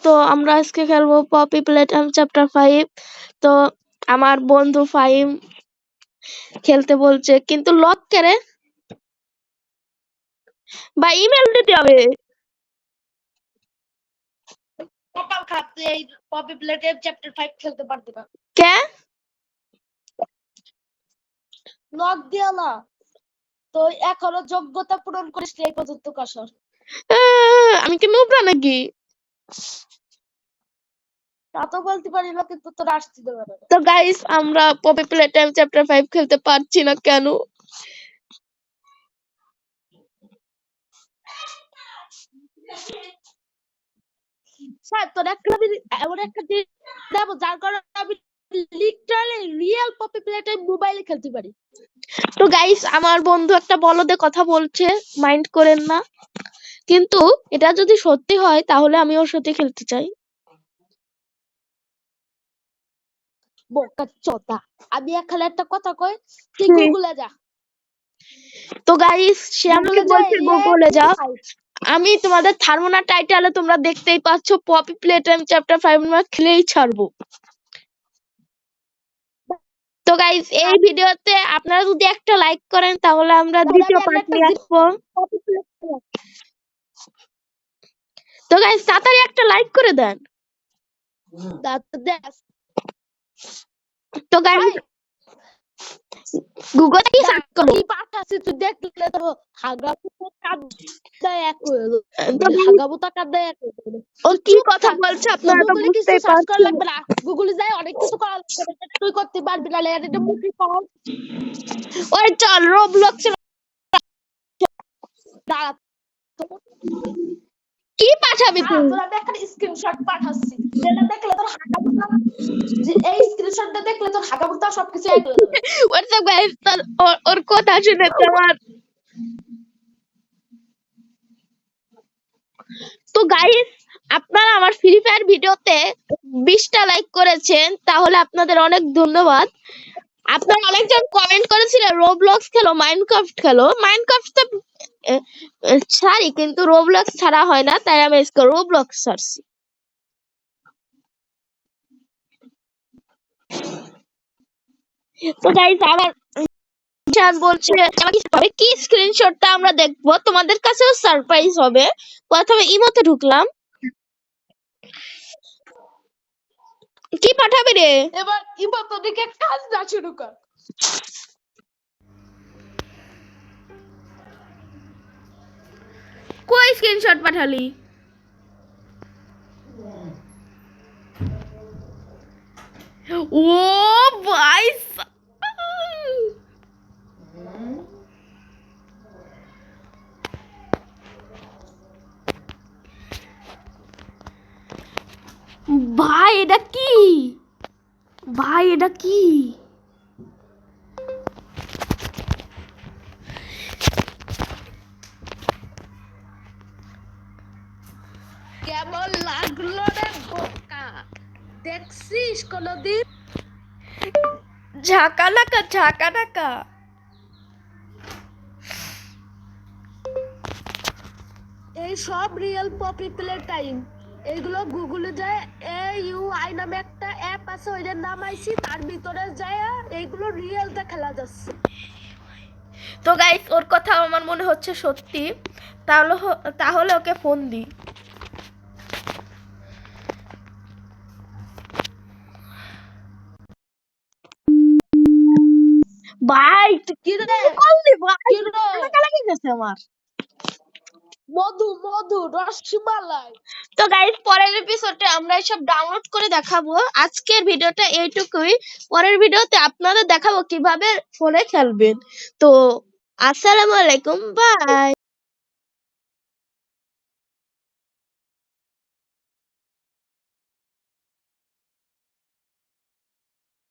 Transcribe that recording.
তো আমরা আজকে খেলবো পপি প্লেটাম চ্যাপ্টার 5। তো আমার বন্ধু ফাহিম খেলতে বলছে, কিন্তু লক করে বা ইমেল দিতে হবে। কপাল খারাপ, তুই এই পপি প্লেটের চ্যাপ্টার 5 খেলতে পারতি না। কে লক দিয়া না, তো এখনো যোগ্যতা পূরণ করিস এই পর্যন্ত কাসর। আমি কি নুবরা নাকি? তা তো বলতে পারি না, কিন্তু তোর আসতে দেবে না। তো গাইস, আমরা পপি প্লেটাম চ্যাপ্টার 5 খেলতে পারছি না কেন? স্যার, তোর একটা এমন একটা দেবো যার কারণে আমি লিটারালি রিয়েল পপি প্লেটার মোবাইলে খেলতে পারি। তো গাইস, আমার বন্ধু একটা বলদে কথা বলছে, মাইন্ড করেন না, কিন্তু এটা যদি সত্যি হয় তাহলে আমি ওর সাথে খেলতে চাই। বোকা চোদা, আমি এখানে একটা কথা কই, তুই গুগলে যা। তো গাইস, সে আমাকে বলছে গুগলে যাও। আমি তোমাদের থার্মোনা টাইটেলে তোমরা দেখতেই পাচ্ছ পপি প্লেটাম চ্যাপ্টার 5 আমরা খেলেই ছাড়বো। তো গাইস, এই ভিডিওতে আপনারা যদি একটা লাইক করেন তাহলে আমরা দ্বিতীয় পার্ট নিয়ে আসবো। তো গাইস, তাড়াতাড়ি একটা লাইক করে দেন। তো গাইস, গুগল কি সার্চ করো, কি পাঠাছি তুই দেখলে তো হাগাবুতা কাদা এক হয়ে গেল। হাগাবুতা কাদা এক হয়ে গেল। ও কি কথা বলছে আপনারা তো বুঝতেই পারছেন। গুগলে যায় অনেক কিছু করা লাগবে, তুই করতে পারবি না, এটা মুখে কর। ওই চল রোবলক্স দাঁড়া, কি পাঠাবি তুই? তোর আমি একটা স্ক্রিনশট পাঠাচ্ছি, যেটা দেখলে তোর হাগাবুতা, যে এই স্ক্রিনশটটা দেখলে তোর হাগাবুতা সবকিছু এক হয়ে যাবে। হোয়াটসঅ্যাপ গাইস, ওর কথা শুনে তোমার। তো গাইস, আপনারা আমার ফ্রি ফায়ার ভিডিওতে 20টা লাইক করেছেন, তাহলে আপনাদের অনেক ধন্যবাদ। আপনারা অনেকজন কমেন্ট করেছিলেন রোবলক্স খেলো, মাইনক্রাফট খেলো। মাইনক্রাফট তো ছাড়ি, কিন্তু রোবলক্স ছাড়া হয় না, তাই আমি আজকে রোবলক্স ছাড়ছি। তো গাইস, আমার বলছে কি স্ক্রিনশটটা আমরা দেখবো, তোমাদের কাছেও সারপ্রাইজ হবে। প্রথমে ইমোতে ঢুকলাম, কি পাঠাবি রে? এবার ইমোতে দিকে কাজ না শুরু কর। কই স্ক্রিনশট পাঠালি? ও ভাই, ভাই এটা কি? ভাই এটা কি? কেমন লাগলো রে বোকা, দেখছিস কোনদিন? ঝাঁকানাকা ঝাঁকানাকা। এই সব রিয়েল পপি প্লে টাইম, এইগুলো গুগলে যায়, AUI নামে একটা অ্যাপ আছে, ওইটার নাম আইছি, তার ভিতরে যায় এইগুলো রিয়েলটা খেলা যাচ্ছে। তো গাইস, ওর কথা আমার মনে হচ্ছে সত্যি, তাহলে ওকে ফোন দি। ভাই কি রে করলি ভাই? কি রে টাকা লাগে গেছে আমার। মধু মধু রসমালাই। তো গাইস, পরের এপিসোডে আমরা এসব ডাউনলোড করে দেখাবো। আজকের ভিডিওটা এইটুকুই, পরের ভিডিওতে আপনাদের দেখাবো কিভাবে ফোনে খেলবেন। তো আসসালামু আলাইকুম, বাই।